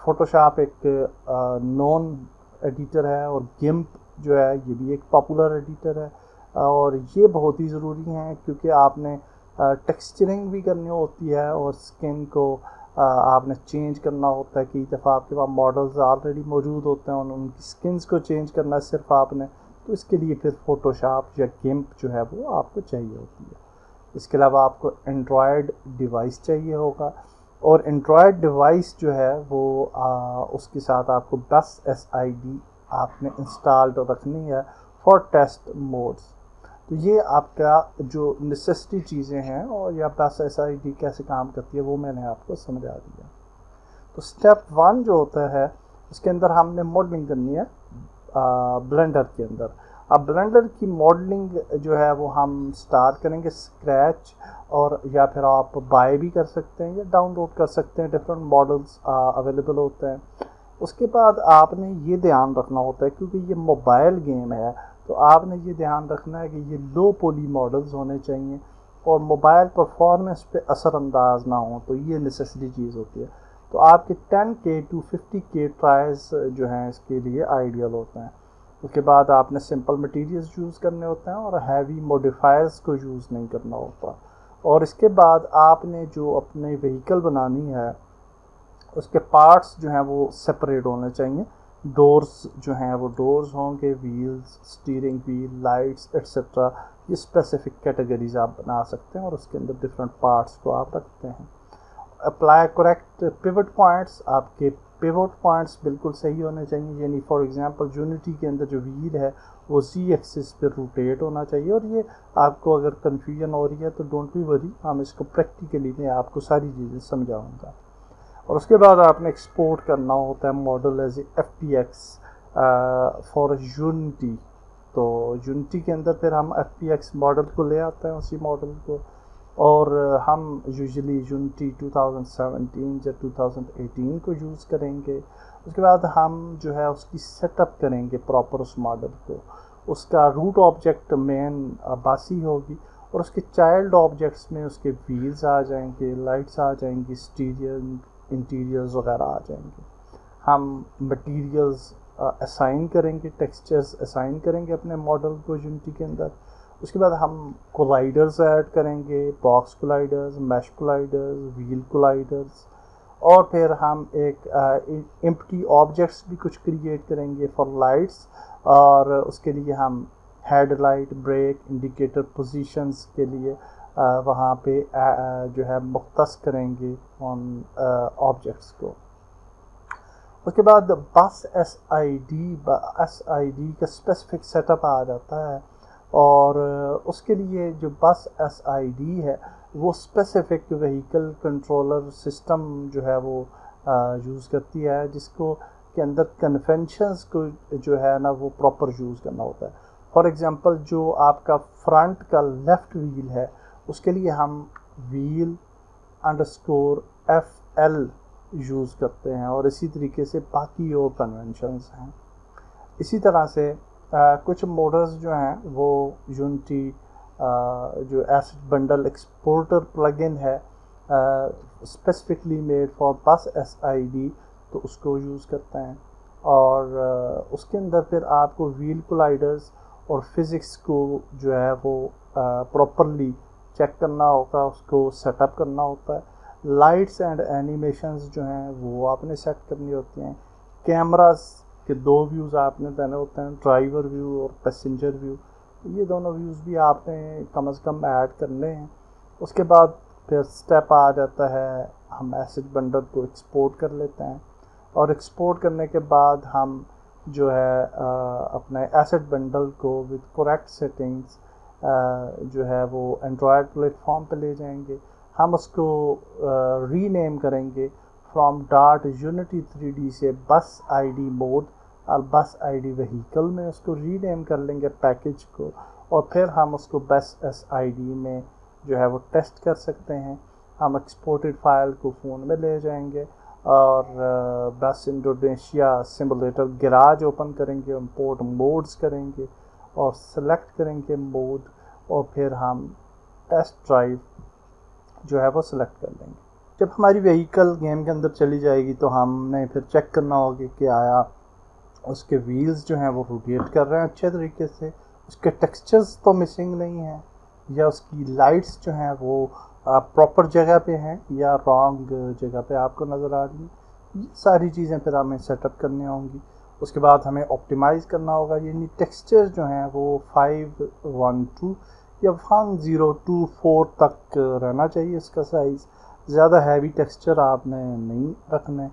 Photoshop ایک نون editor ہے، اور گمپ جو ہے یہ بھی ایک پاپولر ایڈیٹر ہے، اور یہ بہت ہی ضروری ہیں کیونکہ آپ نے ٹیکسچرنگ بھی کرنی ہوتی ہے اور اسکن کو آپ نے چینج کرنا ہوتا ہے. کئی دفعہ آپ کے پاس ماڈلز آلریڈی موجود ہوتے ہیں اور ان کی اسکنس کو چینج کرنا ہے صرف آپ نے، تو اس کے لیے پھر فوٹوشاپ یا گمپ جو ہے وہ آپ کو چاہیے ہوتی ہے. اس کے علاوہ آپ کو اینڈرائڈ ڈیوائس چاہیے ہوگا، اور اینڈرائڈ ڈیوائس جو ہے وہ اس کے ساتھ آپ کو بس SID آپ نے انسٹالڈ رکھنی ہے فار ٹیسٹ موڈس. تو یہ آپ کا جو نیسیسٹی چیزیں ہیں، اور یا بس SID کیسے کام کرتی ہے وہ میں نے آپ کو سمجھا دیا. تو اسٹیپ 1 جو ہوتا ہے اس کے اندر ہم نے ماڈلنگ کرنی ہے بلینڈر کے اندر. اب بلینڈر کی ماڈلنگ جو ہے وہ ہم سٹارٹ کریں گے اسکریچ، اور یا پھر آپ بائی بھی کر سکتے ہیں یا ڈاؤن لوڈ کر سکتے ہیں، ڈفرینٹ ماڈلس اویلیبل ہوتے ہیں. اس کے بعد آپ نے یہ دھیان رکھنا ہوتا ہے کیونکہ یہ موبائل گیم ہے، تو آپ نے یہ دھیان رکھنا ہے کہ یہ لو پولی ماڈلز ہونے چاہیے اور موبائل پرفارمنس پہ اثر انداز نہ ہوں. تو یہ نیسیسری چیز ہوتی ہے. تو آپ کے 10K to 50K ٹرائز جو ہیں اس کے لیے آئیڈیل ہوتے ہیں. اس کے بعد آپ نے سمپل مٹیریلز یوز کرنے ہوتے ہیں اور ہیوی موڈیفائرز کو یوز نہیں کرنا ہوتا. اور اس کے بعد آپ نے جو اپنی وہیکل بنانی ہے اس کے پارٹس جو ہیں وہ سپریٹ ہونے چاہیے. ڈورز جو ہیں وہ ڈورز ہوں گے، wheels, steering wheel, lights etcetera. یہ اسپیسیفک کیٹیگریز آپ بنا سکتے ہیں اور اس کے اندر ڈفرینٹ پارٹس کو آپ رکھتے ہیں. Apply correct pivot points. آپ کے پیوٹ پوائنٹس بالکل صحیح ہونے چاہیے، یعنی فار ایگزامپل یونٹی کے اندر جو ویل ہے وہ Z ایکسس پہ روٹیٹ ہونا چاہیے. اور یہ آپ کو اگر کنفیوژن ہو رہی ہے تو ڈونٹ بی وری، ہم اس کو پریکٹیکلی میں آپ کو ساری چیزیں سمجھاؤں گا. اور اس کے بعد آپ نے ایکسپورٹ کرنا ہوتا ہے model as a FPX for unity. تو یونٹی کے اندر پھر ہم FPX ماڈل کو لے آتے ہیں، اسی ماڈل کو، اور ہم یوزلی یونٹی 2017 یا 2018 کو یوز کریں گے. اس کے بعد ہم جو ہے اس کی سیٹ اپ کریں گے پراپر اس ماڈل کو. اس کا روٹ آبجیکٹ مین باسی ہوگی، اور اس کے چائلڈ آبجیکٹس میں اس کے ویلز آ جائیں گے، لائٹس آ جائیں گی، انٹیریئرز وغیرہ آ جائیں گے. ہم مٹیریلز اسائن کریں گے، ٹیکسچرز اسائن کریں گے اپنے ماڈل کو یونٹی کے اندر. اس کے بعد ہم کولائڈرز ایڈ کریں گے، باکس کولائڈرز، میش کولائڈرز، ویل کولائڈرز. اور پھر ہم ایک ایمپٹی آبجیکٹس بھی کچھ کریٹ کریں گے فار لائٹس، اور اس کے لیے ہم head light, brake, indicator positions کے لیے وہاں پہ جو ہے مختص کریں گے ان آبجیکٹس کو. اس کے بعد بس SID کا اسپیسیفک سیٹ اپ آ جاتا ہے، اور اس کے لیے جو بس SID ہے وہ اسپیسیفک وہیکل کنٹرولر سسٹم جو ہے وہ یوز کرتی ہے، جس کو کے اندر کنونشنز کو جو ہے نا وہ پراپر یوز کرنا ہوتا ہے. فار ایگزامپل جو آپ کا فرنٹ کا لیفٹ ویل ہے اس کے لیے ہم ویل _FL یوز کرتے ہیں، اور اسی طریقے سے باقی اور کنونشنز ہیں. اسی طرح سے کچھ موڈلز جو ہیں وہ یونٹی جو asset bundle exporter plug in ہے specifically made for bus SID، تو اس کو یوز کرتے ہیں. اور اس کے اندر پھر آپ کو ویل کولائڈرز اور فزکس کو جو ہے وہ پراپرلی چیک کرنا ہوگا، اس کو سیٹ اپ کرنا ہوتا ہے. لائٹس اینڈ اینیمیشنز جو ہیں وہ آپ نے سیٹ کرنی ہوتی ہیں. کیمراز کے 2 ویوز آپ نے دینے ہوتے ہیں، ڈرائیور ویو اور پیسنجر ویو. یہ دونوں ویوز بھی آپ نے کم از کم ایڈ کرنے ہیں. اس کے بعد پھر اسٹیپ آ جاتا ہے ہم ایسٹ بنڈل کو ایکسپورٹ کر لیتے ہیں، اور ایکسپورٹ کرنے کے بعد ہم جو ہے اپنے ایسٹ بنڈل کو وتھ کریکٹ سیٹنگز جو ہے وہ اینڈرائڈ پلیٹ فارم پہ لے جائیں گے. ہم اس کو ری نیم کریں گے فرام .unity 3D سے بس ID موڈ اور بس ID وہیکل میں اس کو ری نیم کر لیں گے پیکج کو، اور پھر ہم اس کو بس SID میں جو ہے وہ ٹیسٹ کر سکتے ہیں. ہم ایکسپورٹڈ فائل کو فون میں لے جائیں گے اور بس انڈونیشیا سمولیٹر گراج اوپن کریں گے، امپورٹ موڈز کریں گے اور سلیکٹ کریں گے موڈ، اور پھر ہم ٹیسٹ ڈرائیو جو ہے وہ سلیکٹ کر لیں گے. جب ہماری وہیکل گیم کے اندر چلی جائے گی تو ہم نے پھر چیک کرنا ہوگا کہ آیا اس کے ویلز جو ہیں وہ روٹیٹ کر رہے ہیں اچھے طریقے سے، اس کے ٹیکسچرز تو مسنگ نہیں ہیں، یا اس کی لائٹس جو ہیں وہ پراپر جگہ پہ ہیں یا رانگ جگہ پہ آپ کو نظر آ رہی ہیں. یہ ساری چیزیں پھر ہمیں سیٹ اپ کرنی ہوں گی. اس کے بعد ہمیں آپٹیمائز کرنا ہوگا، یعنی ٹیکسچر جو ہیں وہ 512 یا 1024 تک رہنا چاہیے اس کا سائز. زیادہ ہیوی ٹیکسچر آپ نے نہیں رکھنے.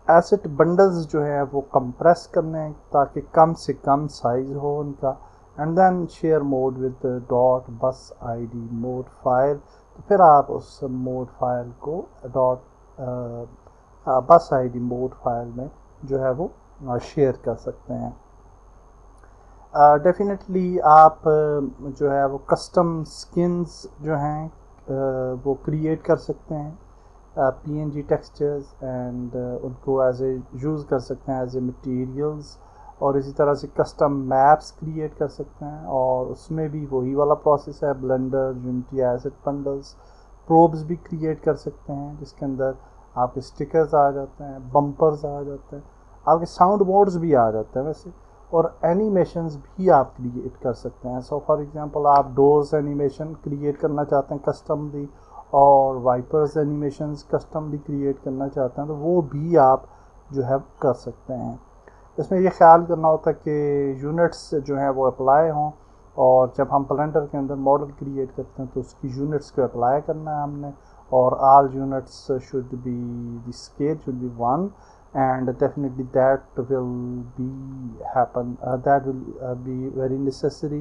ایسٹ بنڈلز جو ہیں وہ کمپریس کرنے ہیں تاکہ کم سے کم سائز ہو ان کا. And then share mod with dot bus I D mod file. تو پھر آپ اس موڈ فائل کو dot bus I D mod file میں جو ہے وہ شیئر کر سکتے ہیں. ڈیفینیٹلی آپ جو ہے وہ کسٹم سکنز جو ہیں وہ کریٹ کر سکتے ہیں، پی این جی ٹیکسچرز، اینڈ ان کو ایز اے یوز کر سکتے ہیں ایز اے مٹیریلز. اور اسی طرح سے کسٹم میپس کریٹ کر سکتے ہیں، اور اس میں بھی وہی والا پروسیس ہے، بلینڈر، یونٹی ایسٹ بنڈلز. پروبز بھی کریٹ کر سکتے ہیں جس کے اندر آپ کے اسٹکرز آ جاتے ہیں، بمپرز آ جاتے ہیں، آپ کے ساؤنڈ بورڈز بھی آ جاتے ہیں ویسے، اور اینیمیشنز بھی آپ کریٹ کر سکتے ہیں. سو فار ایگزامپل آپ ڈورز اینیمیشن کریٹ کرنا چاہتے ہیں کسٹملی، اور وائپرز اینیمیشنز کسٹملی کریٹ کرنا چاہتے ہیں تو وہ بھی آپ جو ہے کر سکتے ہیں. اس میں یہ خیال کرنا ہوتا ہے کہ یونٹس جو ہیں وہ اپلائی ہوں، اور جب ہم بلینڈر کے اندر ماڈل کریٹ کرتے ہیں تو اس کی یونٹس کو اپلائی کرنا ہے ہم نے، اور all units should be the scale should be 1. And definitely that will be very necessary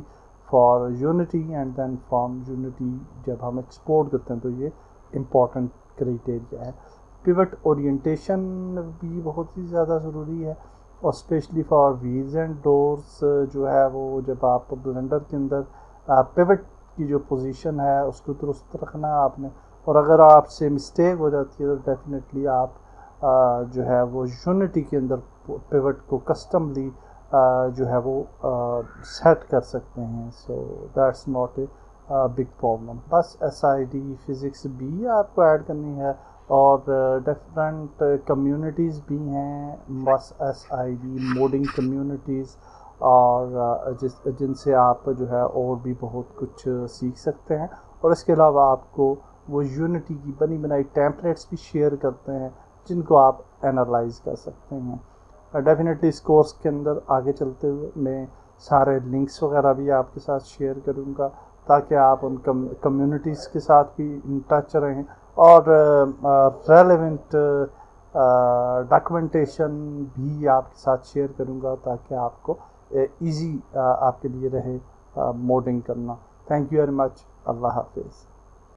for Unity, and then from Unity جب ہم ایکسپورٹ کرتے ہیں تو یہ امپورٹنٹ کرائٹیریا ہے. پیوٹ اورینٹیشن بھی بہت ہی زیادہ ضروری ہے، اور specially for wheels and doors جو ہے وہ جب آپ بلینڈر کے اندر پیوٹ کی جو پوزیشن ہے اس کو درست رکھنا ہے آپ نے. اور اگر آپ سے مسٹیک ہو جاتی ہے تو ڈیفینیٹلی آپ جو ہے وہ یونٹی کے اندر پیوٹ کو کسٹملی جو ہے وہ سیٹ کر سکتے ہیں. So that's not a big problem. بس ایس آئی ڈی فزکس بھی آپ کو ایڈ کرنی ہے، اور ڈفرینٹ کمیونٹیز بھی ہیں، بس S I D modding communities, اور جن سے آپ جو ہے اور بھی بہت کچھ سیکھ سکتے ہیں. اور اس کے علاوہ آپ کو وہ یونٹی کی بنی بنائی ٹیمپلیٹس بھی شیئر کرتے ہیں جن کو آپ انالائز کر سکتے ہیں. ڈیفینیٹلی اس کورس کے اندر آگے چلتے ہوئے میں سارے لنکس وغیرہ بھی آپ کے ساتھ شیئر کروں گا تاکہ آپ ان کمیونٹیز کے ساتھ بھی ان ٹچ رہیں، اور ریلیونٹ ڈاکومنٹیشن بھی آپ کے ساتھ شیئر کروں گا تاکہ آپ کو ایزی آپ کے لیے رہے موڈنگ کرنا. Thank you very much. اللہ حافظ.